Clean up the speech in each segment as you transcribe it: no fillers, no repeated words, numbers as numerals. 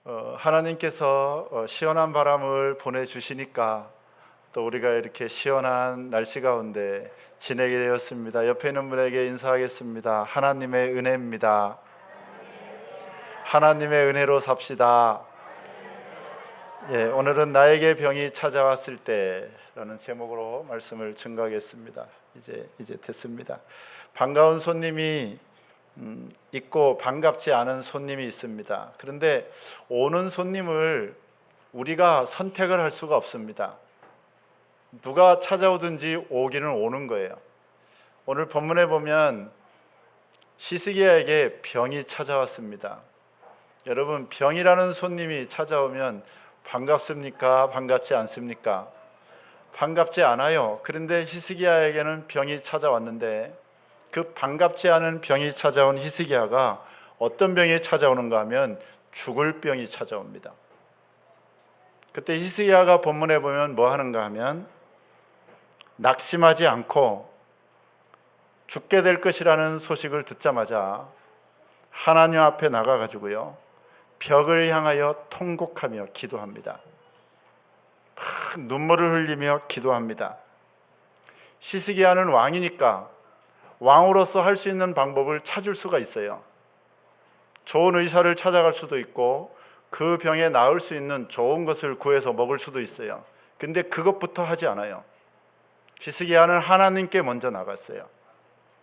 하나님께서 시원한 바람을 보내주시니까 또 우리가 이렇게 시원한 날씨 가운데 지내게 되었습니다. 옆에 있는 분에게 인사하겠습니다. 하나님의 은혜입니다. 하나님의 은혜로 삽시다. 오늘은 나에게 병이 찾아왔을 때라는 제목으로 말씀을 증거하겠습니다. 이제 됐습니다. 반가운 손님이 있고 반갑지 않은 손님이 있습니다. 그런데 오는 손님을 우리가 선택을 할 수가 없습니다. 누가 찾아오든지 오기는 오는 거예요. 오늘 본문에 보면 히스기야에게 병이 찾아왔습니다. 여러분, 병이라는 손님이 찾아오면 반갑습니까? 반갑지 않습니까? 반갑지 않아요. 그런데 히스기야에게는 병이 찾아왔는데 그 반갑지 않은 병이 찾아온 히스기야가 어떤 병이 찾아오는가 하면 죽을 병이 찾아옵니다. 그때 히스기야가 본문에 보면 뭐 하는가 하면 낙심하지 않고 죽게 될 것이라는 소식을 듣자마자 하나님 앞에 나가가지고요, 벽을 향하여 통곡하며 기도합니다. 눈물을 흘리며 기도합니다. 히스기야는 왕이니까 왕으로서 할 수 있는 방법을 찾을 수가 있어요. 좋은 의사를 찾아갈 수도 있고 그 병에 나을 수 있는 좋은 것을 구해서 먹을 수도 있어요. 근데 그것부터 하지 않아요. 히스기야는 하나님께 먼저 나갔어요.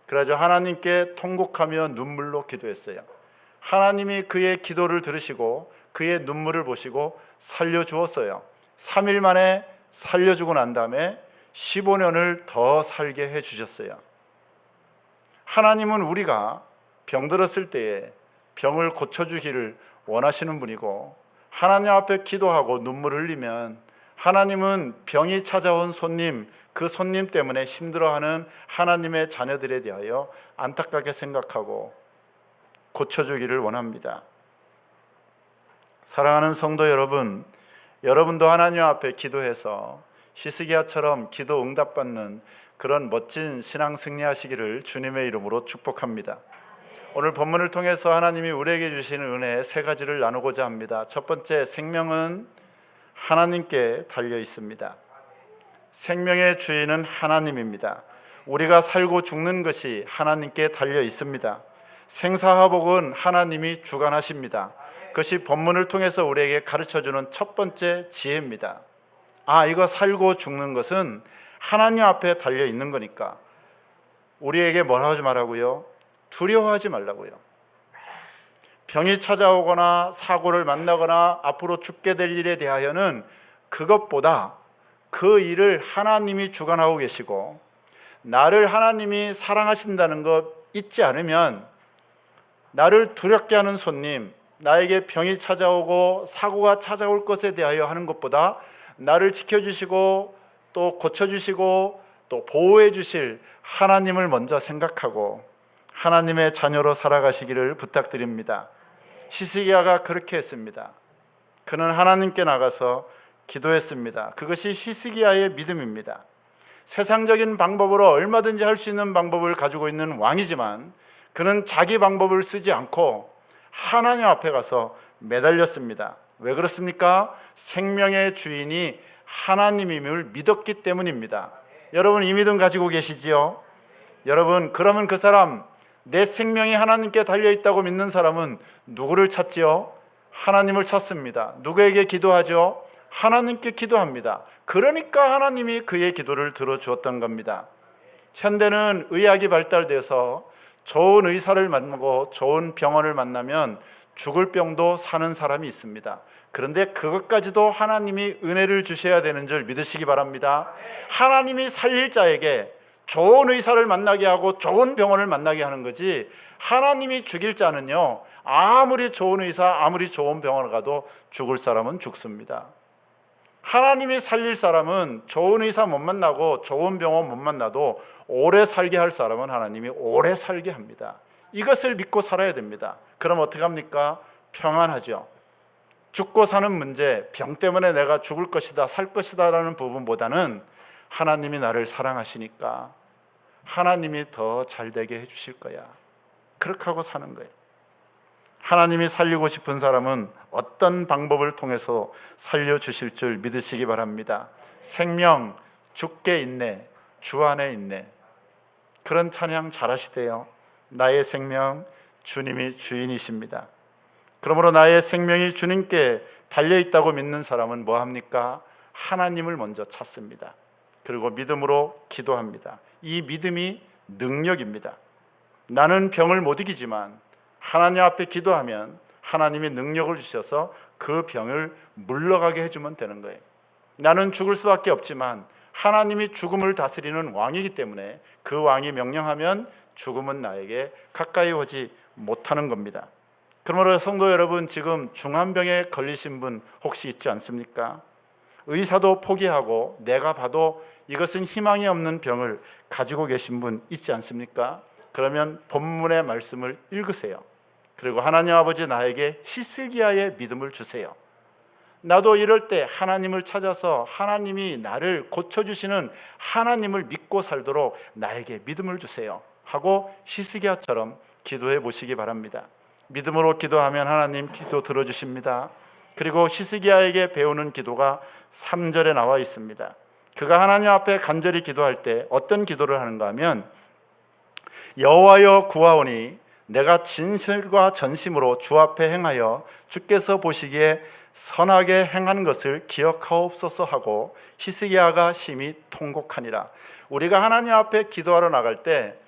그래서 하나님께 통곡하며 눈물로 기도했어요. 하나님이 그의 기도를 들으시고 그의 눈물을 보시고 살려주었어요. 3일 만에 살려주고 난 다음에 15년을 더 살게 해주셨어요. 하나님은 우리가 병들었을 때에 병을 고쳐주기를 원하시는 분이고, 하나님 앞에 기도하고 눈물 흘리면 하나님은 병이 찾아온 손님, 그 손님 때문에 힘들어하는 하나님의 자녀들에 대하여 안타깝게 생각하고 고쳐주기를 원합니다. 사랑하는 성도 여러분, 여러분도 하나님 앞에 기도해서 히스기야처럼 기도 응답받는 그런 멋진 신앙 승리하시기를 주님의 이름으로 축복합니다. 오늘 본문을 통해서 하나님이 우리에게 주시는 은혜 세 가지를 나누고자 합니다. 첫 번째, 생명은 하나님께 달려 있습니다. 생명의 주인은 하나님입니다. 우리가 살고 죽는 것이 하나님께 달려 있습니다. 생사화복은 하나님이 주관하십니다. 그것이 본문을 통해서 우리에게 가르쳐주는 첫 번째 지혜입니다. 이거 살고 죽는 것은 하나님 앞에 달려 있는 거니까 우리에게 뭐라 하지 말라고요? 두려워하지 말라고요. 병이 찾아오거나 사고를 만나거나 앞으로 죽게 될 일에 대하여는 그것보다 그 일을 하나님이 주관하고 계시고, 나를 하나님이 사랑하신다는 것 잊지 않으면 나를 두렵게 하는 손님, 나에게 병이 찾아오고 사고가 찾아올 것에 대하여 하는 것보다 나를 지켜주시고 또 고쳐주시고 또 보호해 주실 하나님을 먼저 생각하고 하나님의 자녀로 살아가시기를 부탁드립니다. 히스기야가 그렇게 했습니다. 그는 하나님께 나가서 기도했습니다. 그것이 히스기야의 믿음입니다. 세상적인 방법으로 얼마든지 할 수 있는 방법을 가지고 있는 왕이지만 그는 자기 방법을 쓰지 않고 하나님 앞에 가서 매달렸습니다. 왜 그렇습니까? 생명의 주인이 하나님임을 믿었기 때문입니다. 여러분, 이 믿음 가지고 계시지요? 여러분, 그러면 그 사람, 내 생명이 하나님께 달려있다고 믿는 사람은 누구를 찾지요? 하나님을 찾습니다. 누구에게 기도하죠? 하나님께 기도합니다. 그러니까 하나님이 그의 기도를 들어주었던 겁니다. 현대는 의학이 발달돼서 좋은 의사를 만나고 좋은 병원을 만나면 죽을 병도 사는 사람이 있습니다. 그런데 그것까지도 하나님이 은혜를 주셔야 되는 줄 믿으시기 바랍니다. 하나님이 살릴 자에게 좋은 의사를 만나게 하고 좋은 병원을 만나게 하는 거지, 하나님이 죽일 자는요, 아무리 좋은 의사, 아무리 좋은 병원을 가도 죽을 사람은 죽습니다. 하나님이 살릴 사람은 좋은 의사 못 만나고 좋은 병원 못 만나도 오래 살게 할 사람은 하나님이 오래 살게 합니다. 이것을 믿고 살아야 됩니다. 그럼 어떻게 합니까? 평안하죠. 죽고 사는 문제, 병 때문에 내가 죽을 것이다, 살 것이다 라는 부분보다는 하나님이 나를 사랑하시니까 하나님이 더 잘되게 해주실 거야, 그렇게 하고 사는 거예요. 하나님이 살리고 싶은 사람은 어떤 방법을 통해서 살려주실 줄 믿으시기 바랍니다. 생명 주께 있네, 주 안에 있네. 그런 찬양 잘하시대요. 나의 생명 주님이 주인이십니다. 그러므로 나의 생명이 주님께 달려있다고 믿는 사람은 뭐합니까? 하나님을 먼저 찾습니다. 그리고 믿음으로 기도합니다. 이 믿음이 능력입니다. 나는 병을 못 이기지만 하나님 앞에 기도하면 하나님이 능력을 주셔서 그 병을 물러가게 해주면 되는 거예요. 나는 죽을 수밖에 없지만 하나님이 죽음을 다스리는 왕이기 때문에 그 왕이 명령하면 죽음은 나에게 가까이 오지 못하는 겁니다. 그러므로 성도 여러분, 지금 중환병에 걸리신 분 혹시 있지 않습니까? 의사도 포기하고 내가 봐도 이것은 희망이 없는 병을 가지고 계신 분 있지 않습니까? 그러면 본문의 말씀을 읽으세요. 그리고 하나님 아버지 나에게 히스기야의 믿음을 주세요. 나도 이럴 때 하나님을 찾아서 하나님이 나를 고쳐주시는 하나님을 믿고 살도록 나에게 믿음을 주세요 하고 히스기야처럼 기도해 보시기 바랍니다. 믿음으로 기도하면 하나님 기도 들어주십니다. 그리고 히스기야에게 배우는 기도가 3절에 나와 있습니다. 그가 하나님 앞에 간절히 기도할 때 어떤 기도를 하는가 하면, 여호와여 구하오니 내가 진실과 전심으로 주 앞에 행하여 주께서 보시기에 선하게 행한 것을 기억하옵소서 하고 히스기야가 심히 통곡하니라. 우리가 하나님 앞에 기도하러 나갈 때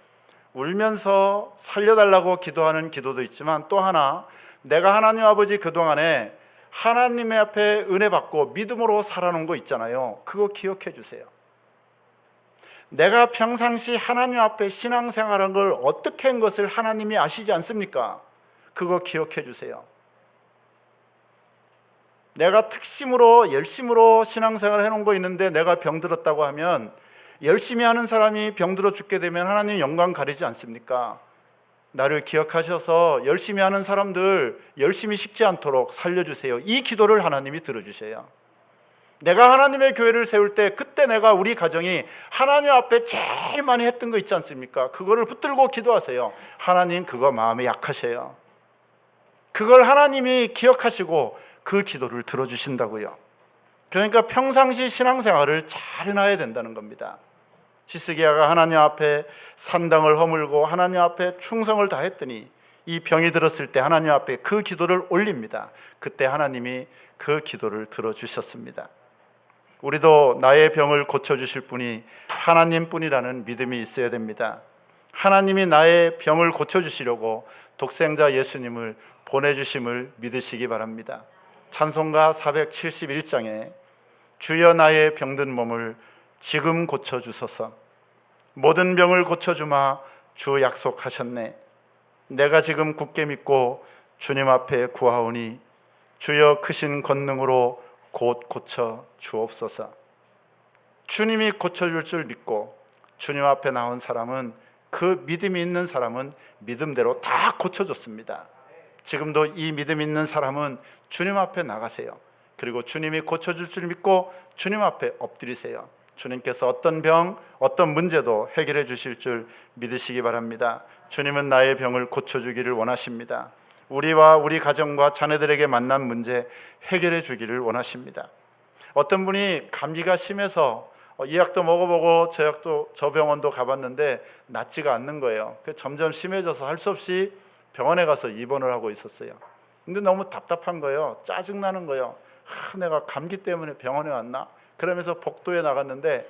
울면서 살려달라고 기도하는 기도도 있지만, 또 하나 내가 하나님 아버지 그동안에 하나님의 앞에 은혜 받고 믿음으로 살아놓은 거 있잖아요. 그거 기억해 주세요. 내가 평상시 하나님 앞에 신앙생활한 걸 어떻게 한 것을 하나님이 아시지 않습니까? 그거 기억해 주세요. 내가 특심으로 열심으로 신앙생활을 해놓은 거 있는데 내가 병들었다고 하면, 열심히 하는 사람이 병들어 죽게 되면 하나님 영광 가리지 않습니까? 나를 기억하셔서 열심히 하는 사람들 열심히 식지 않도록 살려주세요. 이 기도를 하나님이 들어주세요. 내가 하나님의 교회를 세울 때 그때 내가 우리 가정이 하나님 앞에 제일 많이 했던 거 있지 않습니까? 그거를 붙들고 기도하세요. 하나님 그거 마음에 약하세요. 그걸 하나님이 기억하시고 그 기도를 들어주신다고요. 그러니까 평상시 신앙생활을 잘 해놔야 된다는 겁니다. 히스기야가 하나님 앞에 산당을 허물고 하나님 앞에 충성을 다했더니 이 병이 들었을 때 하나님 앞에 그 기도를 올립니다. 그때 하나님이 그 기도를 들어주셨습니다. 우리도 나의 병을 고쳐주실 분이 하나님뿐이라는 믿음이 있어야 됩니다. 하나님이 나의 병을 고쳐주시려고 독생자 예수님을 보내주심을 믿으시기 바랍니다. 찬송가 471장에 주여 나의 병든 몸을 지금 고쳐주소서, 모든 병을 고쳐주마 주 약속하셨네. 내가 지금 굳게 믿고 주님 앞에 구하오니 주여 크신 권능으로 곧 고쳐 주옵소서. 주님이 고쳐줄 줄 믿고 주님 앞에 나온 사람은, 그 믿음이 있는 사람은 믿음대로 다 고쳐줬습니다. 지금도 이 믿음 있는 사람은 주님 앞에 나가세요. 그리고 주님이 고쳐줄 줄 믿고 주님 앞에 엎드리세요. 주님께서 어떤 병, 어떤 문제도 해결해 주실 줄 믿으시기 바랍니다. 주님은 나의 병을 고쳐주기를 원하십니다. 우리와 우리 가정과 자녀들에게 만난 문제 해결해 주기를 원하십니다. 어떤 분이 감기가 심해서 이 약도 먹어보고 저 병원도 가봤는데 낫지가 않는 거예요. 점점 심해져서 할 수 없이 병원에 가서 입원을 하고 있었어요. 근데 너무 답답한 거예요. 짜증나는 거예요. 내가 감기 때문에 병원에 왔나? 그러면서 복도에 나갔는데,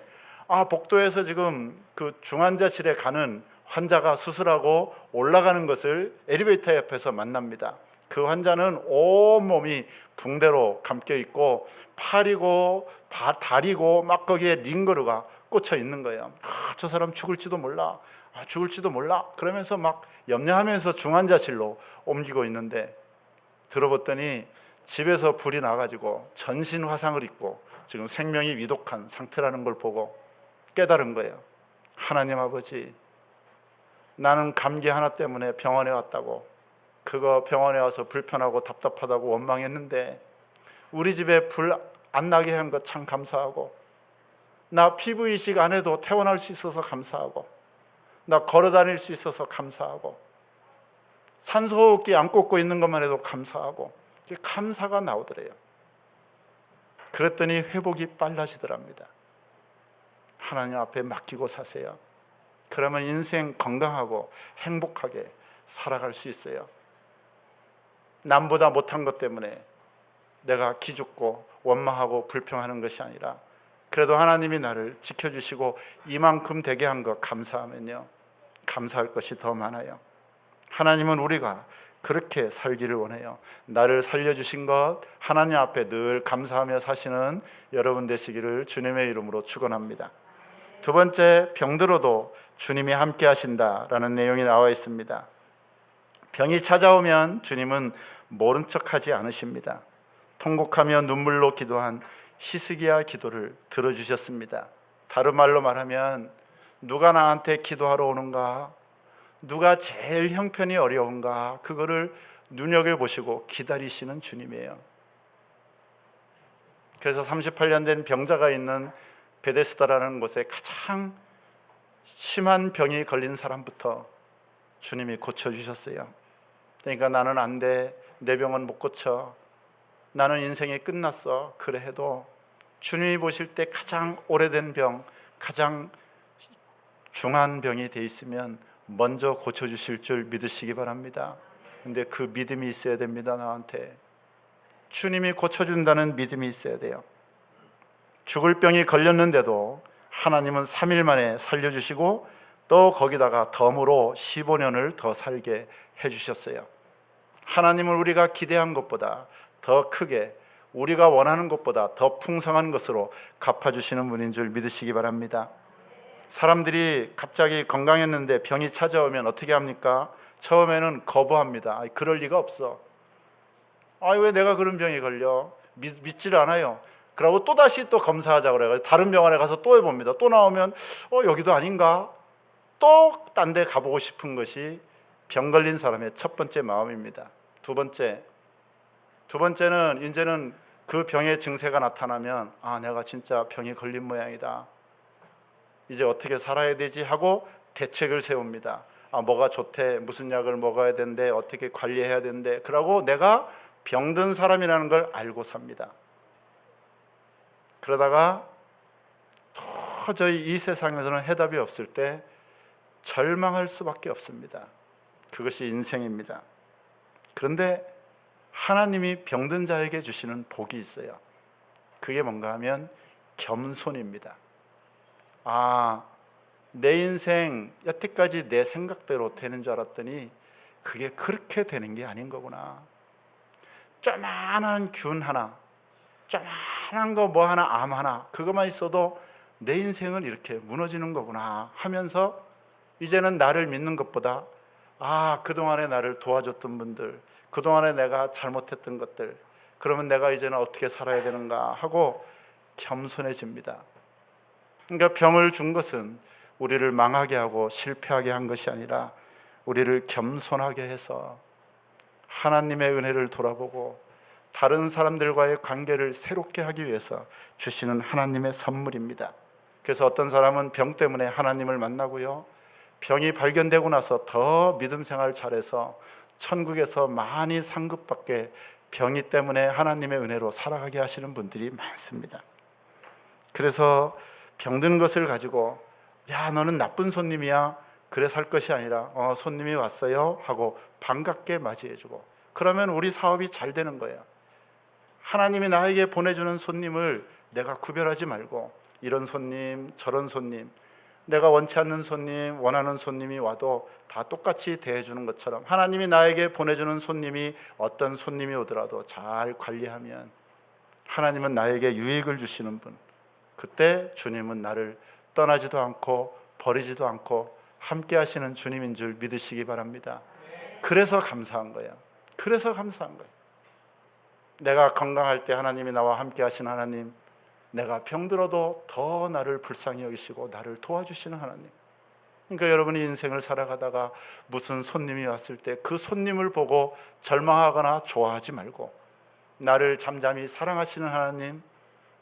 복도에서 지금 그 중환자실에 가는 환자가 수술하고 올라가는 것을 엘리베이터 옆에서 만납니다. 그 환자는 온몸이 붕대로 감겨 있고 팔이고 다리고 막 거기에 링거르가 꽂혀 있는 거예요. 저 사람 죽을지도 몰라. 죽을지도 몰라. 그러면서 막 염려하면서 중환자실로 옮기고 있는데, 들어봤더니 집에서 불이 나가지고 전신 화상을 입고 지금 생명이 위독한 상태라는 걸 보고 깨달은 거예요. 하나님 아버지, 나는 감기 하나 때문에 병원에 왔다고, 그거 병원에 와서 불편하고 답답하다고 원망했는데 우리 집에 불 안 나게 한 거 참 감사하고, 나 피부 이식 안 해도 퇴원할 수 있어서 감사하고, 나 걸어 다닐 수 있어서 감사하고, 산소호흡기 안 꽂고 있는 것만 해도 감사하고 감사가 나오더래요. 그랬더니 회복이 빨라지더랍니다. 하나님 앞에 맡기고 사세요. 그러면 인생 건강하고 행복하게 살아갈 수 있어요. 남보다 못한 것 때문에 내가 기죽고 원망하고 불평하는 것이 아니라 그래도 하나님이 나를 지켜주시고 이만큼 되게 한 것 감사하면요, 감사할 것이 더 많아요. 하나님은 우리가 그렇게 살기를 원해요. 나를 살려주신 것 하나님 앞에 늘 감사하며 사시는 여러분 되시기를 주님의 이름으로 축원합니다. 두 번째, 병들어도 주님이 함께 하신다라는 내용이 나와 있습니다. 병이 찾아오면 주님은 모른 척하지 않으십니다. 통곡하며 눈물로 기도한 히스기야 기도를 들어주셨습니다. 다른 말로 말하면 누가 나한테 기도하러 오는가, 누가 제일 형편이 어려운가, 그거를 눈여겨보시고 기다리시는 주님이에요. 그래서 38년 된 병자가 있는 베데스다라는 곳에 가장 심한 병이 걸린 사람부터 주님이 고쳐주셨어요. 그러니까 나는 안 돼, 내 병은 못 고쳐, 나는 인생이 끝났어, 그래 해도 주님이 보실 때 가장 오래된 병, 가장 중한 병이 돼 있으면 먼저 고쳐주실 줄 믿으시기 바랍니다. 근데 그 믿음이 있어야 됩니다. 나한테 주님이 고쳐준다는 믿음이 있어야 돼요. 죽을 병이 걸렸는데도 하나님은 3일 만에 살려주시고 또 거기다가 덤으로 15년을 더 살게 해주셨어요. 하나님은 우리가 기대한 것보다 더 크게, 우리가 원하는 것보다 더 풍성한 것으로 갚아주시는 분인 줄 믿으시기 바랍니다. 사람들이 갑자기 건강했는데 병이 찾아오면 어떻게 합니까? 처음에는 거부합니다. 그럴 리가 없어. 왜 내가 그런 병이 걸려? 믿질 않아요. 그러고 또다시 또 검사하자고 그래가지고 다른 병원에 가서 또 해봅니다. 또 나오면 여기도 아닌가? 또 딴 데 가보고 싶은 것이 병 걸린 사람의 첫 번째 마음입니다. 두 번째는 이제는 그 병의 증세가 나타나면 내가 진짜 병이 걸린 모양이다, 이제 어떻게 살아야 되지 하고 대책을 세웁니다. 뭐가 좋대, 무슨 약을 먹어야 된대, 어떻게 관리해야 된대. 그러고 내가 병든 사람이라는 걸 알고 삽니다. 그러다가 도저히 이 세상에서는 해답이 없을 때 절망할 수밖에 없습니다. 그것이 인생입니다. 그런데 하나님이 병든 자에게 주시는 복이 있어요. 그게 뭔가 하면 겸손입니다. 내 인생 여태까지 내 생각대로 되는 줄 알았더니 그게 그렇게 되는 게 아닌 거구나. 조그만한 균 하나, 조그만한 거 뭐 하나, 암 하나, 그것만 있어도 내 인생은 이렇게 무너지는 거구나 하면서 이제는 나를 믿는 것보다 그동안에 나를 도와줬던 분들, 그동안에 내가 잘못했던 것들, 그러면 내가 이제는 어떻게 살아야 되는가 하고 겸손해집니다. 그러니까 병을 준 것은 우리를 망하게 하고 실패하게 한 것이 아니라 우리를 겸손하게 해서 하나님의 은혜를 돌아보고 다른 사람들과의 관계를 새롭게 하기 위해서 주시는 하나님의 선물입니다. 그래서 어떤 사람은 병 때문에 하나님을 만나고요, 병이 발견되고 나서 더 믿음 생활 잘해서 천국에서 많이 상급받게 병이 때문에 하나님의 은혜로 살아가게 하시는 분들이 많습니다. 그래서 병든 것을 가지고 너는 나쁜 손님이야, 그래 살 것이 아니라 손님이 왔어요 하고 반갑게 맞이해주고, 그러면 우리 사업이 잘 되는 거예요. 하나님이 나에게 보내주는 손님을 내가 구별하지 말고 이런 손님 저런 손님, 내가 원치 않는 손님, 원하는 손님이 와도 다 똑같이 대해주는 것처럼 하나님이 나에게 보내주는 손님이 어떤 손님이 오더라도 잘 관리하면 하나님은 나에게 유익을 주시는 분, 그때 주님은 나를 떠나지도 않고 버리지도 않고 함께 하시는 주님인 줄 믿으시기 바랍니다. 그래서 감사한 거예요. 그래서 감사한 거예요. 내가 건강할 때 하나님이 나와 함께 하신 하나님, 내가 병들어도 더 나를 불쌍히 여기시고 나를 도와주시는 하나님. 그러니까 여러분이 인생을 살아가다가 무슨 손님이 왔을 때 그 손님을 보고 절망하거나 좋아하지 말고 나를 잠잠히 사랑하시는 하나님,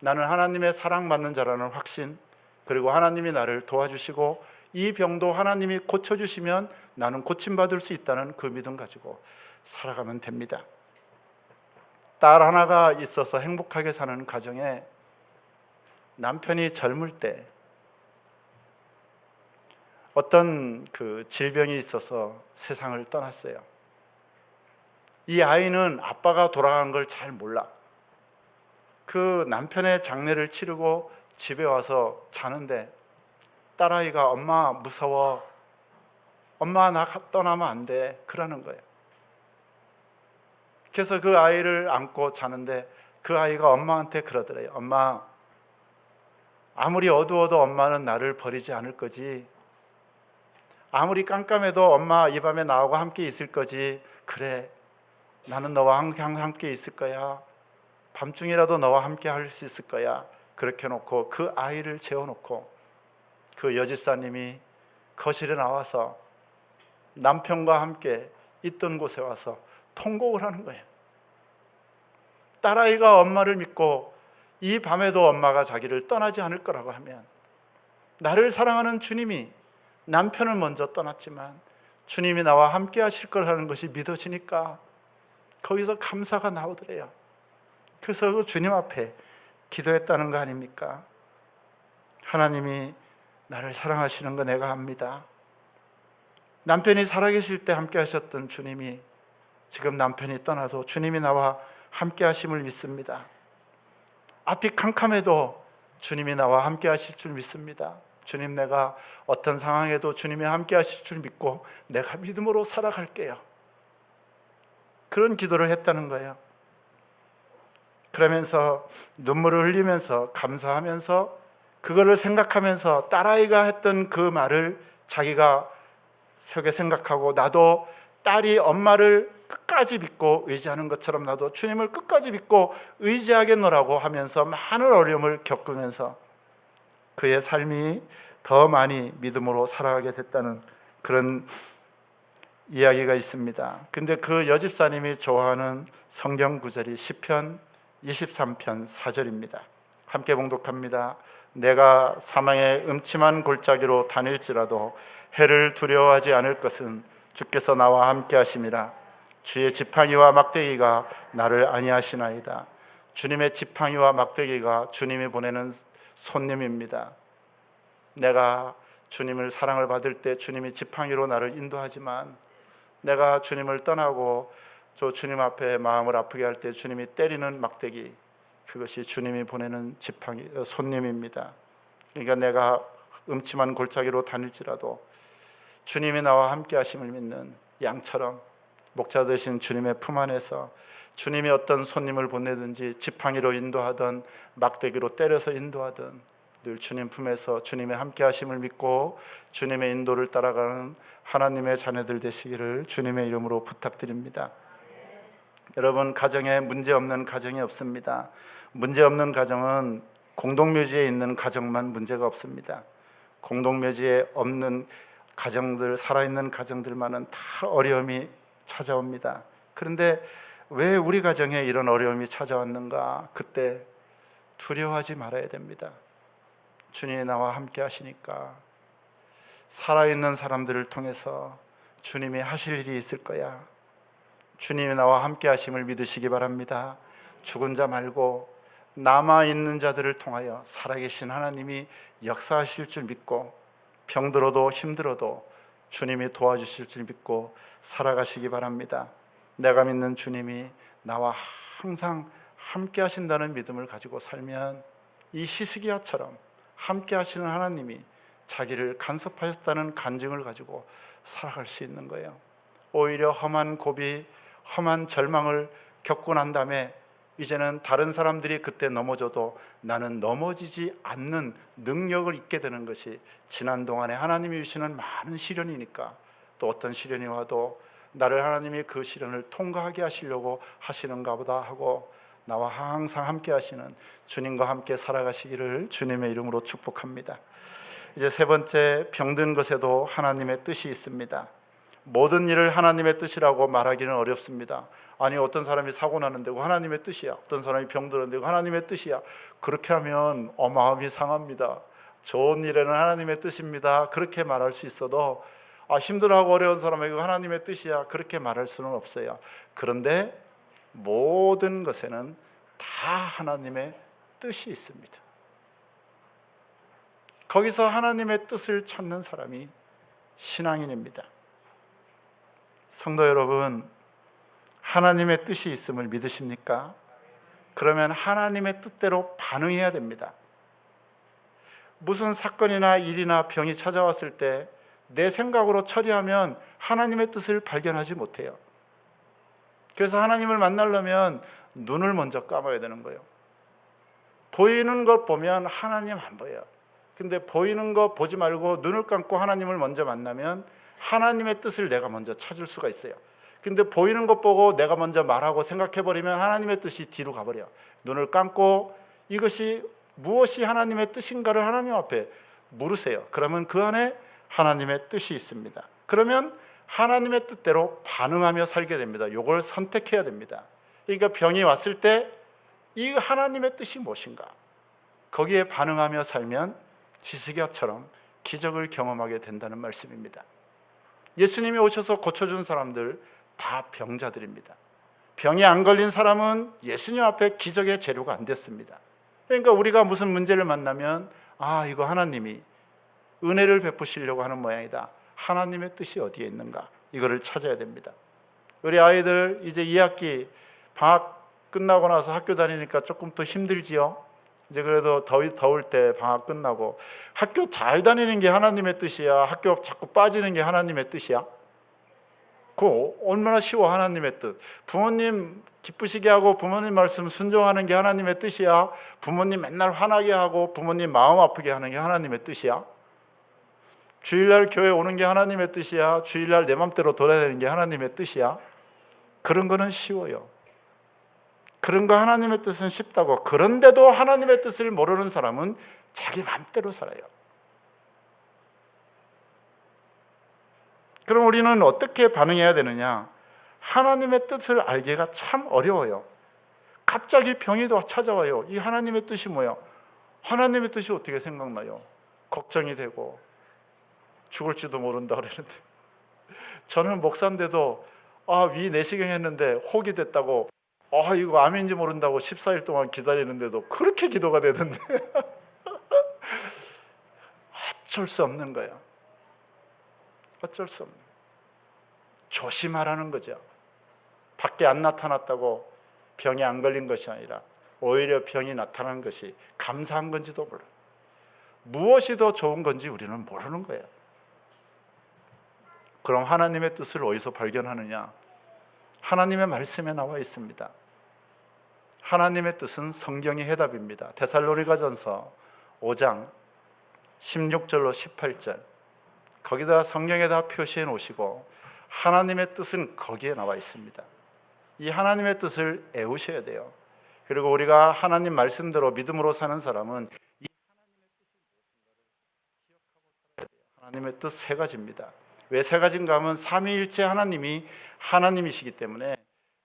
나는 하나님의 사랑받는 자라는 확신, 그리고 하나님이 나를 도와주시고 이 병도 하나님이 고쳐주시면 나는 고침받을 수 있다는 그 믿음 가지고 살아가면 됩니다. 딸 하나가 있어서 행복하게 사는 가정에 남편이 젊을 때 어떤 그 질병이 있어서 세상을 떠났어요. 이 아이는 아빠가 돌아간 걸 잘 몰라. 그 남편의 장례를 치르고 집에 와서 자는데 딸아이가 엄마 무서워, 엄마 나 떠나면 안 돼, 그러는 거예요. 그래서 그 아이를 안고 자는데 그 아이가 엄마한테 그러더래요. 엄마, 아무리 어두워도 엄마는 나를 버리지 않을 거지. 아무리 깜깜해도 엄마 이 밤에 나하고 함께 있을 거지. 그래, 나는 너와 항상 함께 있을 거야. 밤중이라도 너와 함께 할 수 있을 거야. 그렇게 놓고 그 아이를 재워놓고 그 여집사님이 거실에 나와서 남편과 함께 있던 곳에 와서 통곡을 하는 거예요. 딸아이가 엄마를 믿고 이 밤에도 엄마가 자기를 떠나지 않을 거라고 하면, 나를 사랑하는 주님이 남편을 먼저 떠났지만 주님이 나와 함께 하실 거라는 것이 믿어지니까 거기서 감사가 나오더래요. 그래서 그 주님 앞에 기도했다는 거 아닙니까? 하나님이 나를 사랑하시는 거 내가 압니다. 남편이 살아계실 때 함께 하셨던 주님이 지금 남편이 떠나도 주님이 나와 함께 하심을 믿습니다. 앞이 캄캄해도 주님이 나와 함께 하실 줄 믿습니다. 주님, 내가 어떤 상황에도 주님이 함께 하실 줄 믿고 내가 믿음으로 살아갈게요. 그런 기도를 했다는 거예요. 그러면서 눈물을 흘리면서 감사하면서 그거를 생각하면서 딸아이가 했던 그 말을 자기가 속에 생각하고, 나도 딸이 엄마를 끝까지 믿고 의지하는 것처럼 나도 주님을 끝까지 믿고 의지하겠노라고 하면서 많은 어려움을 겪으면서 그의 삶이 더 많이 믿음으로 살아가게 됐다는 그런 이야기가 있습니다. 근데 그 여집사님이 좋아하는 성경 구절이 시편 23편 4절입니다. 함께 봉독합니다. 내가 사망의 음침한 골짜기로 다닐지라도 해를 두려워하지 않을 것은 주께서 나와 함께 하심이라. 주의 지팡이와 막대기가 나를 안위하시나이다. 주님의 지팡이와 막대기가 주님이 보내는 손님입니다. 내가 주님을 사랑을 받을 때 주님이 지팡이로 나를 인도하지만, 내가 주님을 떠나고 저 주님 앞에 마음을 아프게 할 때 주님이 때리는 막대기, 그것이 주님이 보내는 지팡이, 손님입니다. 그러니까 내가 음침한 골짜기로 다닐지라도 주님이 나와 함께 하심을 믿는 양처럼 목자 되신 주님의 품 안에서 주님이 어떤 손님을 보내든지 지팡이로 인도하든 막대기로 때려서 인도하든 늘 주님 품에서 주님의 함께 하심을 믿고 주님의 인도를 따라가는 하나님의 자녀들 되시기를 주님의 이름으로 부탁드립니다. 여러분, 가정에 문제 없는 가정이 없습니다. 문제 없는 가정은 공동묘지에 있는 가정만 문제가 없습니다. 공동묘지에 없는 가정들, 살아있는 가정들만은 다 어려움이 찾아옵니다. 그런데 왜 우리 가정에 이런 어려움이 찾아왔는가? 그때 두려워하지 말아야 됩니다. 주님이 나와 함께 하시니까 살아있는 사람들을 통해서 주님이 하실 일이 있을 거야. 주님이 나와 함께 하심을 믿으시기 바랍니다. 죽은 자 말고 남아있는 자들을 통하여 살아계신 하나님이 역사하실 줄 믿고, 병들어도 힘들어도 주님이 도와주실 줄 믿고 살아가시기 바랍니다. 내가 믿는 주님이 나와 항상 함께 하신다는 믿음을 가지고 살면 이 히스기야처럼 함께 하시는 하나님이 자기를 간섭하셨다는 간증을 가지고 살아갈 수 있는 거예요. 오히려 험한 고비, 험한 절망을 겪고 난 다음에 이제는 다른 사람들이 그때 넘어져도 나는 넘어지지 않는 능력을 잊게 되는 것이 지난 동안에 하나님이 주시는 많은 시련이니까, 또 어떤 시련이 와도 나를 하나님이 그 시련을 통과하게 하시려고 하시는가 보다 하고 나와 항상 함께 하시는 주님과 함께 살아가시기를 주님의 이름으로 축복합니다. 이제 세 번째, 병든 것에도 하나님의 뜻이 있습니다. 모든 일을 하나님의 뜻이라고 말하기는 어렵습니다. 아니, 어떤 사람이 사고 나는데 그거 하나님의 뜻이야. 어떤 사람이 병들었는데 그거 하나님의 뜻이야. 그렇게 하면 마음이 상합니다. 좋은 일에는 하나님의 뜻입니다. 그렇게 말할 수 있어도 힘들어하고 어려운 사람에게 하나님의 뜻이야. 그렇게 말할 수는 없어요. 그런데 모든 것에는 다 하나님의 뜻이 있습니다. 거기서 하나님의 뜻을 찾는 사람이 신앙인입니다. 성도 여러분, 하나님의 뜻이 있음을 믿으십니까? 그러면 하나님의 뜻대로 반응해야 됩니다. 무슨 사건이나 일이나 병이 찾아왔을 때 내 생각으로 처리하면 하나님의 뜻을 발견하지 못해요. 그래서 하나님을 만나려면 눈을 먼저 감아야 되는 거예요. 보이는 것 보면 하나님 안 보여요. 근데 보이는 거 보지 말고 눈을 감고 하나님을 먼저 만나면 하나님의 뜻을 내가 먼저 찾을 수가 있어요. 근데 보이는 것 보고 내가 먼저 말하고 생각해버리면 하나님의 뜻이 뒤로 가버려요. 눈을 감고 이것이 무엇이 하나님의 뜻인가를 하나님 앞에 물으세요. 그러면 그 안에 하나님의 뜻이 있습니다. 그러면 하나님의 뜻대로 반응하며 살게 됩니다. 이걸 선택해야 됩니다. 그러니까 병이 왔을 때 이 하나님의 뜻이 무엇인가? 거기에 반응하며 살면 히스기야처럼 기적을 경험하게 된다는 말씀입니다. 예수님이 오셔서 고쳐준 사람들 다 병자들입니다. 병이 안 걸린 사람은 예수님 앞에 기적의 재료가 안 됐습니다. 그러니까 우리가 무슨 문제를 만나면 이거 하나님이 은혜를 베푸시려고 하는 모양이다. 하나님의 뜻이 어디에 있는가? 이거를 찾아야 됩니다. 우리 아이들 이제 2학기 방학 끝나고 나서 학교 다니니까 조금 더 힘들지요. 이제 그래도 더울 때 방학 끝나고 학교 잘 다니는 게 하나님의 뜻이야? 학교 자꾸 빠지는 게 하나님의 뜻이야? 그거 얼마나 쉬워. 하나님의 뜻. 부모님 기쁘시게 하고 부모님 말씀 순종하는 게 하나님의 뜻이야? 부모님 맨날 화나게 하고 부모님 마음 아프게 하는 게 하나님의 뜻이야? 주일날 교회 오는 게 하나님의 뜻이야? 주일날 내 맘대로 돌아다니는 게 하나님의 뜻이야? 그런 거는 쉬워요. 그런 거 하나님의 뜻은 쉽다고. 그런데도 하나님의 뜻을 모르는 사람은 자기 맘대로 살아요. 그럼 우리는 어떻게 반응해야 되느냐? 하나님의 뜻을 알기가 참 어려워요. 갑자기 병이 찾아와요. 이 하나님의 뜻이 뭐야? 하나님의 뜻이 어떻게 생각나요? 걱정이 되고 죽을지도 모른다 그랬는데, 저는 목사인데도 위 내시경 했는데 혹이 됐다고 이거 암인지 모른다고 14일 동안 기다리는데도 그렇게 기도가 되던데 어쩔 수 없는 거예요. 어쩔 수 없는 거예요. 조심하라는 거죠. 밖에 안 나타났다고 병이 안 걸린 것이 아니라 오히려 병이 나타나는 것이 감사한 건지도 몰라요. 무엇이 더 좋은 건지 우리는 모르는 거예요. 그럼 하나님의 뜻을 어디서 발견하느냐? 하나님의 말씀에 나와 있습니다. 하나님의 뜻은 성경의 해답입니다. 데살로니가전서 5장 16절로 18절, 거기다 성경에 다 표시해 놓으시고 하나님의 뜻은 거기에 나와 있습니다. 이 하나님의 뜻을 애우셔야 돼요. 그리고 우리가 하나님 말씀대로 믿음으로 사는 사람은 이 하나님의 뜻 세 가지입니다. 왜 세 가지인가 하면 삼위일체 하나님이 하나님이시기 때문에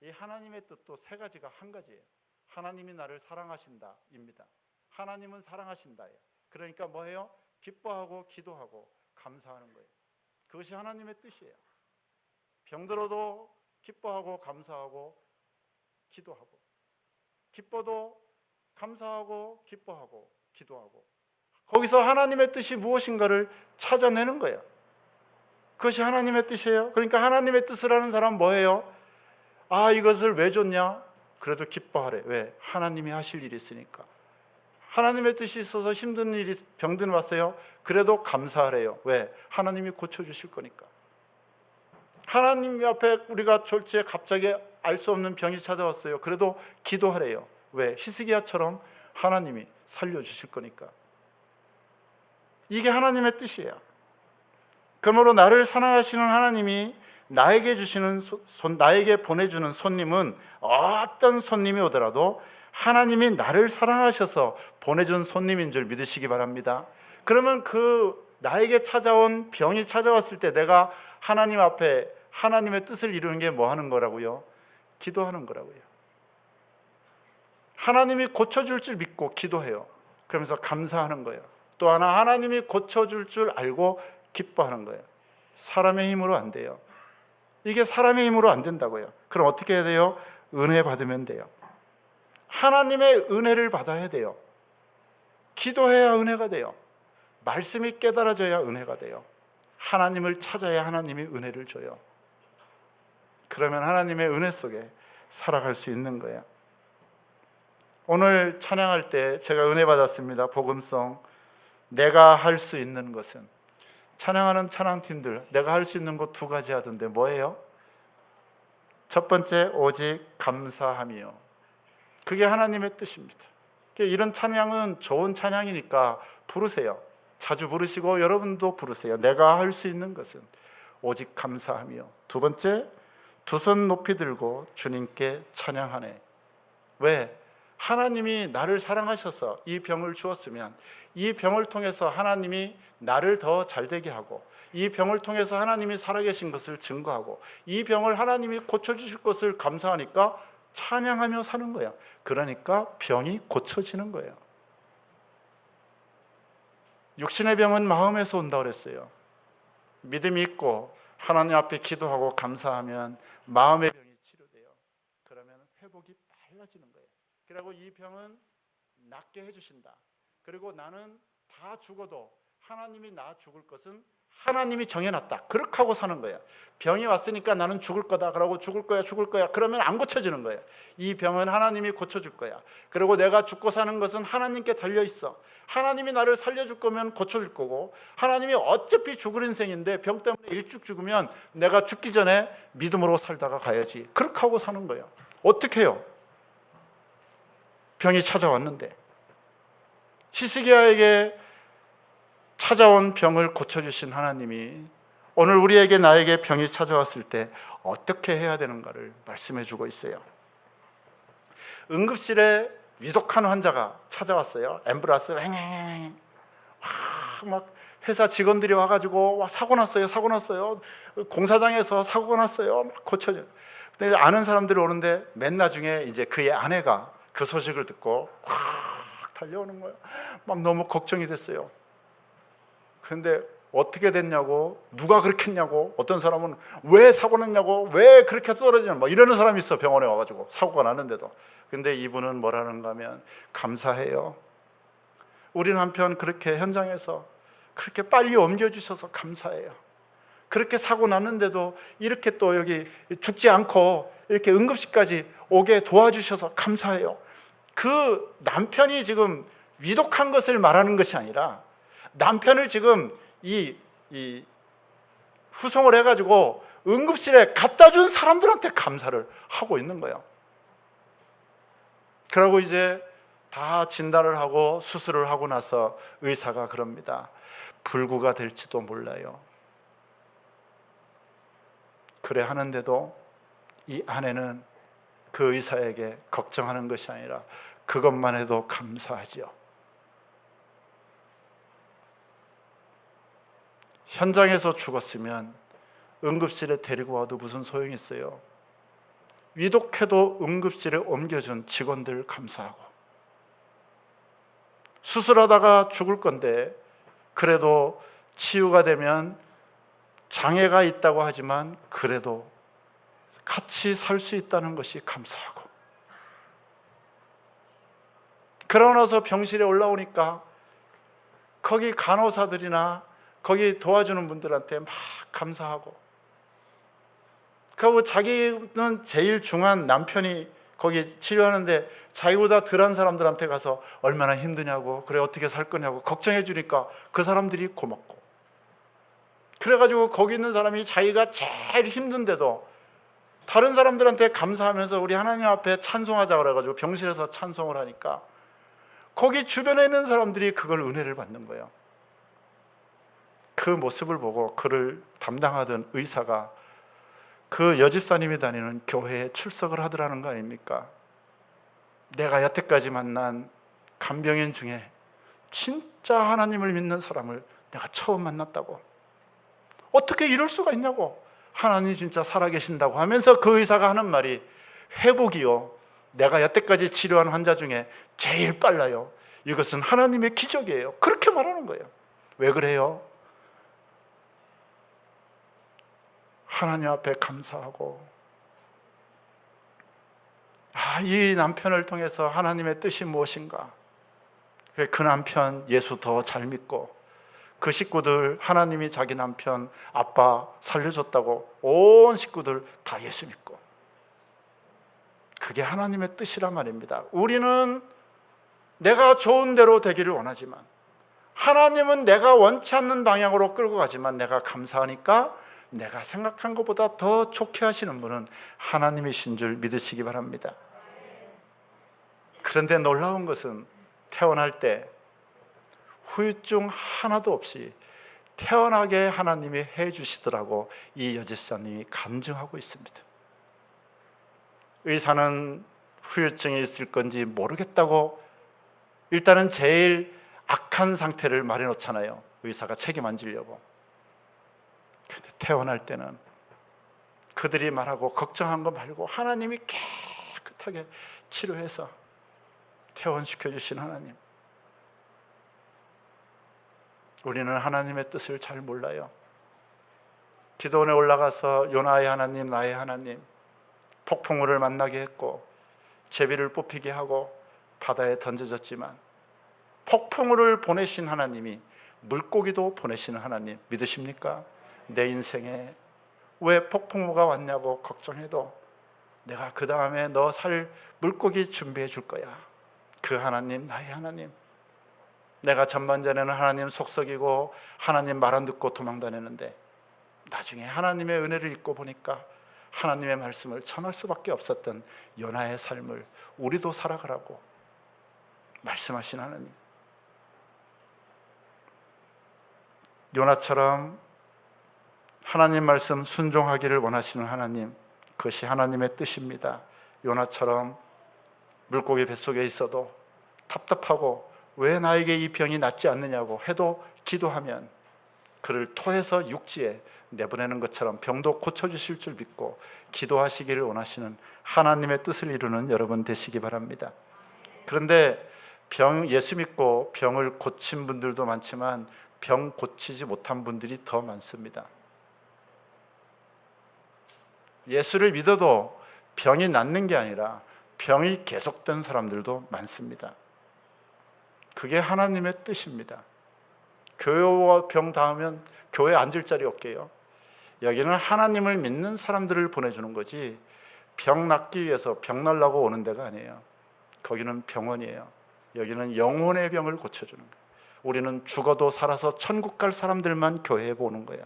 이 하나님의 뜻도 세 가지가 한 가지예요. 하나님이 나를 사랑하신다입니다. 하나님은 사랑하신다예요. 그러니까 뭐예요? 기뻐하고 기도하고 감사하는 거예요. 그것이 하나님의 뜻이에요. 병들어도 기뻐하고 감사하고 기도하고, 기뻐도 감사하고 기뻐하고 기도하고, 거기서 하나님의 뜻이 무엇인가를 찾아내는 거예요. 그것이 하나님의 뜻이에요. 그러니까 하나님의 뜻을 하는 사람은 뭐예요? 이것을 왜 줬냐? 그래도 기뻐하래. 왜? 하나님이 하실 일이 있으니까. 하나님의 뜻이 있어서 힘든 일이, 병든 왔어요. 그래도 감사하래요. 왜? 하나님이 고쳐주실 거니까. 하나님 앞에 우리가 졸지에 갑자기 알 수 없는 병이 찾아왔어요. 그래도 기도하래요. 왜? 히스기야처럼 하나님이 살려주실 거니까. 이게 하나님의 뜻이에요. 그러므로 나를 사랑하시는 하나님이 나에게 주시는 나에게 보내주는 손님은 어떤 손님이 오더라도 하나님이 나를 사랑하셔서 보내준 손님인 줄 믿으시기 바랍니다. 그러면 그 나에게 찾아온 병이 찾아왔을 때 내가 하나님 앞에 하나님의 뜻을 이루는 게 뭐 하는 거라고요? 기도하는 거라고요. 하나님이 고쳐줄 줄 믿고 기도해요. 그러면서 감사하는 거예요. 또 하나 하나님이 고쳐줄 줄 알고 기뻐하는 거예요. 사람의 힘으로 안 돼요. 이게 사람의 힘으로 안 된다고요. 그럼 어떻게 해야 돼요? 은혜 받으면 돼요. 하나님의 은혜를 받아야 돼요. 기도해야 은혜가 돼요. 말씀이 깨달아져야 은혜가 돼요. 하나님을 찾아야 하나님이 은혜를 줘요. 그러면 하나님의 은혜 속에 살아갈 수 있는 거예요. 오늘 찬양할 때 제가 은혜 받았습니다. 복음송 내가 할 수 있는 것은, 찬양하는 찬양팀들 내가 할 수 있는 것 두 가지 하던데 뭐예요? 첫 번째, 오직 감사함이요. 그게 하나님의 뜻입니다. 이런 찬양은 좋은 찬양이니까 부르세요. 자주 부르시고 여러분도 부르세요. 내가 할 수 있는 것은 오직 감사함이요. 두 번째, 두 손 높이 들고 주님께 찬양하네. 왜? 하나님이 나를 사랑하셔서 이 병을 주었으면 이 병을 통해서 하나님이 나를 더 잘되게 하고, 이 병을 통해서 하나님이 살아계신 것을 증거하고, 이 병을 하나님이 고쳐주실 것을 감사하니까 찬양하며 사는 거예요. 그러니까 병이 고쳐지는 거예요. 육신의 병은 마음에서 온다고 그랬어요. 믿음이 있고 하나님 앞에 기도하고 감사하면 마음의 병이 치료돼요. 그러면 회복이 빨라지는 거예요. 그리고 이 병은 낫게 해주신다. 그리고 나는 다 죽어도 하나님이 나 죽을 것은 하나님이 정해놨다. 그렇게 하고 사는 거예요. 병이 왔으니까 나는 죽을 거다. 그러고 죽을 거야. 그러면 안 고쳐지는 거예요. 이 병은 하나님이 고쳐줄 거야. 그리고 내가 죽고 사는 것은 하나님께 달려있어. 하나님이 나를 살려줄 거면 고쳐줄 거고, 하나님이 어차피 죽을 인생인데 병 때문에 일찍 죽으면 내가 죽기 전에 믿음으로 살다가 가야지. 그렇게 하고 사는 거예요. 어떻게 해요? 병이 찾아왔는데 히스기야에게 찾아온 병을 고쳐주신 하나님이 오늘 우리에게, 나에게 병이 찾아왔을 때 어떻게 해야 되는가를 말씀해 주고 있어요. 응급실에 위독한 환자가 찾아왔어요. 앰뷸런스 막 회사 직원들이 와가지고 사고 났어요. 공사장에서 사고가 났어요. 막 고쳐져. 근데 아는 사람들이 오는데 맨 나중에 이제 그의 아내가 그 소식을 듣고 확 달려오는 거예요. 막 너무 걱정이 됐어요. 그런데 어떻게 됐냐고, 누가 그렇게 했냐고, 어떤 사람은 왜 사고 났냐고, 왜 그렇게 떨어지냐, 뭐 이러는 사람이 있어. 병원에 와가지고 사고가 났는데도. 근데 이분은 뭐라는가 하면 감사해요. 우리는 한편 그렇게 현장에서 그렇게 빨리 옮겨주셔서 감사해요. 그렇게 사고 났는데도 이렇게 또 여기 죽지 않고 이렇게 응급실까지 오게 도와주셔서 감사해요. 그 남편이 지금 위독한 것을 말하는 것이 아니라 남편을 지금 이 후송을 해가지고 응급실에 갖다 준 사람들한테 감사를 하고 있는 거예요. 그러고 이제 다 진단을 하고 수술을 하고 나서 의사가 그럽니다. 불구가 될지도 몰라요. 그래 하는데도 이 아내는 그 의사에게 걱정하는 것이 아니라 그것만 해도 감사하지요. 현장에서 죽었으면 응급실에 데리고 와도 무슨 소용이 있어요. 위독해도 응급실에 옮겨준 직원들 감사하고, 수술하다가 죽을 건데 그래도 치유가 되면 장애가 있다고 하지만 그래도 같이 살 수 있다는 것이 감사하고, 그러고 나서 병실에 올라오니까 거기 간호사들이나 거기 도와주는 분들한테 막 감사하고, 그리고 자기는 제일 중한 남편이 거기 치료하는데 자기보다 덜한 사람들한테 가서 얼마나 힘드냐고, 그래 어떻게 살 거냐고 걱정해 주니까 그 사람들이 고맙고, 그래가지고 거기 있는 사람이 자기가 제일 힘든데도 다른 사람들한테 감사하면서 우리 하나님 앞에 찬송하자 그래가지고 병실에서 찬송을 하니까 거기 주변에 있는 사람들이 그걸 은혜를 받는 거예요. 그 모습을 보고 그를 담당하던 의사가 그 여집사님이 다니는 교회에 출석을 하더라는 거 아닙니까? 내가 여태까지 만난 간병인 중에 진짜 하나님을 믿는 사람을 내가 처음 만났다고. 어떻게 이럴 수가 있냐고. 하나님 진짜 살아계신다고 하면서 그 의사가 하는 말이, 회복이요, 내가 여태까지 치료한 환자 중에 제일 빨라요. 이것은 하나님의 기적이에요. 그렇게 말하는 거예요. 왜 그래요? 하나님 앞에 감사하고, 이 남편을 통해서 하나님의 뜻이 무엇인가? 그 남편 예수 더 잘 믿고, 그 식구들 하나님이 자기 남편 아빠 살려줬다고 온 식구들 다 예수 믿고, 그게 하나님의 뜻이란 말입니다. 우리는 내가 좋은 대로 되기를 원하지만, 하나님은 내가 원치 않는 방향으로 끌고 가지만, 내가 감사하니까 내가 생각한 것보다 더 좋게 하시는 분은 하나님이신 줄 믿으시기 바랍니다. 그런데 놀라운 것은 태어날 때 후유증 하나도 없이 태어나게 하나님이 해주시더라고 이 여집사님이 간증하고 있습니다. 의사는 후유증이 있을 건지 모르겠다고 일단은 제일 악한 상태를 말해놓잖아요. 의사가 책임 안 지려고. 근데 태어날 때는 그들이 말하고 걱정한 거 말고 하나님이 깨끗하게 치료해서 퇴원시켜 주신 하나님. 우리는 하나님의 뜻을 잘 몰라요. 기도원에 올라가서 요나의 하나님, 나의 하나님, 폭풍우를 만나게 했고 제비를 뽑히게 하고 바다에 던져졌지만, 폭풍우를 보내신 하나님이 물고기도 보내시는 하나님 믿으십니까? 내 인생에 왜 폭풍우가 왔냐고 걱정해도 내가 그 다음에 너 살 물고기 준비해 줄 거야. 그 하나님, 나의 하나님. 내가 전반전에는 하나님 속썩이고 하나님 말 안 듣고 도망다녔는데, 나중에 하나님의 은혜를 읽고 보니까 하나님의 말씀을 전할 수밖에 없었던 요나의 삶을 우리도 살아가라고 말씀하신 하나님. 요나처럼 하나님 말씀 순종하기를 원하시는 하나님, 그것이 하나님의 뜻입니다. 요나처럼 물고기 뱃속에 있어도 답답하고 왜 나에게 이 병이 낫지 않느냐고 해도 기도하면 그를 토해서 육지에 내보내는 것처럼 병도 고쳐주실 줄 믿고 기도하시기를 원하시는 하나님의 뜻을 이루는 여러분 되시기 바랍니다. 그런데 예수 믿고 병을 고친 분들도 많지만 병 고치지 못한 분들이 더 많습니다. 예수를 믿어도 병이 낫는 게 아니라 병이 계속된 사람들도 많습니다. 그게 하나님의 뜻입니다. 교회와 병 닿으면 교회 앉을 자리 없게요. 여기는 하나님을 믿는 사람들을 보내주는 거지, 병 낫기 위해서 병 날라고 오는 데가 아니에요. 거기는 병원이에요. 여기는 영혼의 병을 고쳐주는 거예요. 우리는 죽어도 살아서 천국 갈 사람들만 교회에 보는 거예요.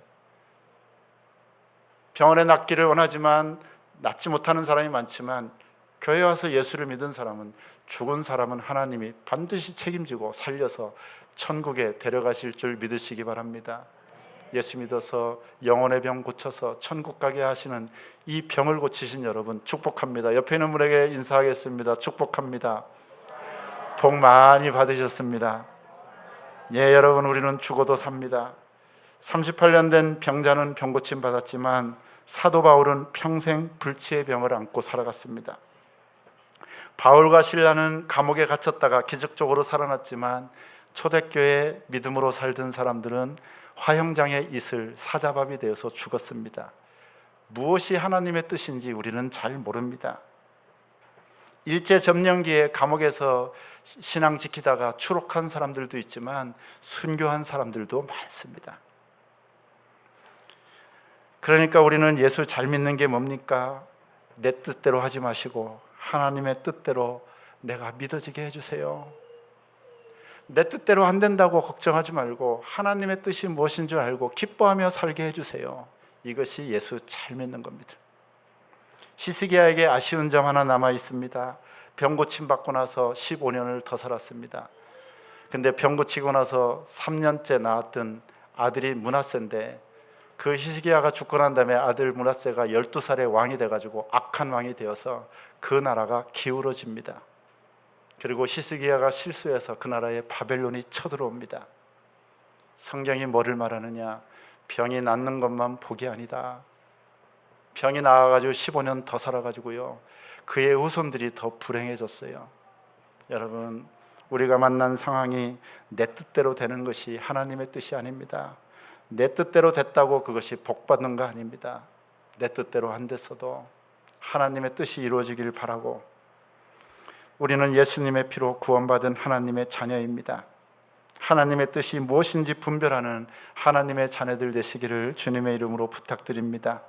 병원에 낫기를 원하지만 낫지 못하는 사람이 많지만, 교회 와서 예수를 믿은 사람은, 죽은 사람은 하나님이 반드시 책임지고 살려서 천국에 데려가실 줄 믿으시기 바랍니다. 예수 믿어서 영혼의 병 고쳐서 천국 가게 하시는 이 병을 고치신 여러분 축복합니다. 옆에 있는 분에게 인사하겠습니다. 축복합니다. 복 많이 받으셨습니다. 예, 여러분, 우리는 죽어도 삽니다. 38년 된 병자는 병 고침 받았지만 사도 바울은 평생 불치의 병을 안고 살아갔습니다. 바울과 실라는 감옥에 갇혔다가 기적적으로 살아났지만, 초대교회 믿음으로 살던 사람들은 화형장에 이슬 사자밥이 되어서 죽었습니다. 무엇이 하나님의 뜻인지 우리는 잘 모릅니다. 일제점령기에 감옥에서 신앙 지키다가 추록한 사람들도 있지만 순교한 사람들도 많습니다. 그러니까 우리는 예수 잘 믿는 게 뭡니까? 내 뜻대로 하지 마시고 하나님의 뜻대로 내가 믿어지게 해주세요. 내 뜻대로 안 된다고 걱정하지 말고 하나님의 뜻이 무엇인 줄 알고 기뻐하며 살게 해주세요. 이것이 예수 잘 믿는 겁니다. 히스기야에게 아쉬운 점 하나 남아 있습니다. 병 고침 받고 나서 15년을 더 살았습니다. 근데 병 고치고 나서 3년째 낳았던 아들이 므낫세인데, 그 히스기야가 죽고 난 다음에 아들 므낫세가 12살에 왕이 돼가지고 악한 왕이 되어서 그 나라가 기울어집니다. 그리고 히스기야가 실수해서 그 나라에 바벨론이 쳐들어옵니다. 성경이 뭐를 말하느냐? 병이 낫는 것만 복이 아니다. 병이 나아가지고 15년 더 살아가지고요, 그의 후손들이 더 불행해졌어요. 여러분, 우리가 만난 상황이 내 뜻대로 되는 것이 하나님의 뜻이 아닙니다. 내 뜻대로 됐다고 그것이 복받는 거 아닙니다. 내 뜻대로 안 됐어도 하나님의 뜻이 이루어지길 바라고, 우리는 예수님의 피로 구원받은 하나님의 자녀입니다. 하나님의 뜻이 무엇인지 분별하는 하나님의 자녀들 되시기를 주님의 이름으로 부탁드립니다.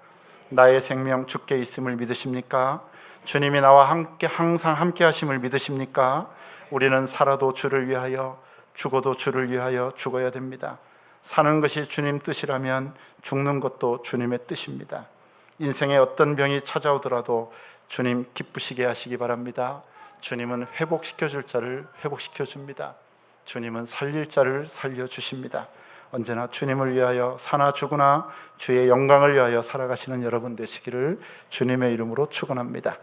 나의 생명 주께 있음을 믿으십니까? 주님이 나와 함께 항상 함께 하심을 믿으십니까? 우리는 살아도 주를 위하여, 죽어도 주를 위하여 죽어야 됩니다. 사는 것이 주님 뜻이라면 죽는 것도 주님의 뜻입니다. 인생에 어떤 병이 찾아오더라도 주님 기쁘시게 하시기 바랍니다. 주님은 회복시켜 줄 자를 회복시켜 줍니다. 주님은 살릴 자를 살려주십니다. 언제나 주님을 위하여 사나 죽으나 주의 영광을 위하여 살아가시는 여러분 되시기를 주님의 이름으로 축원합니다.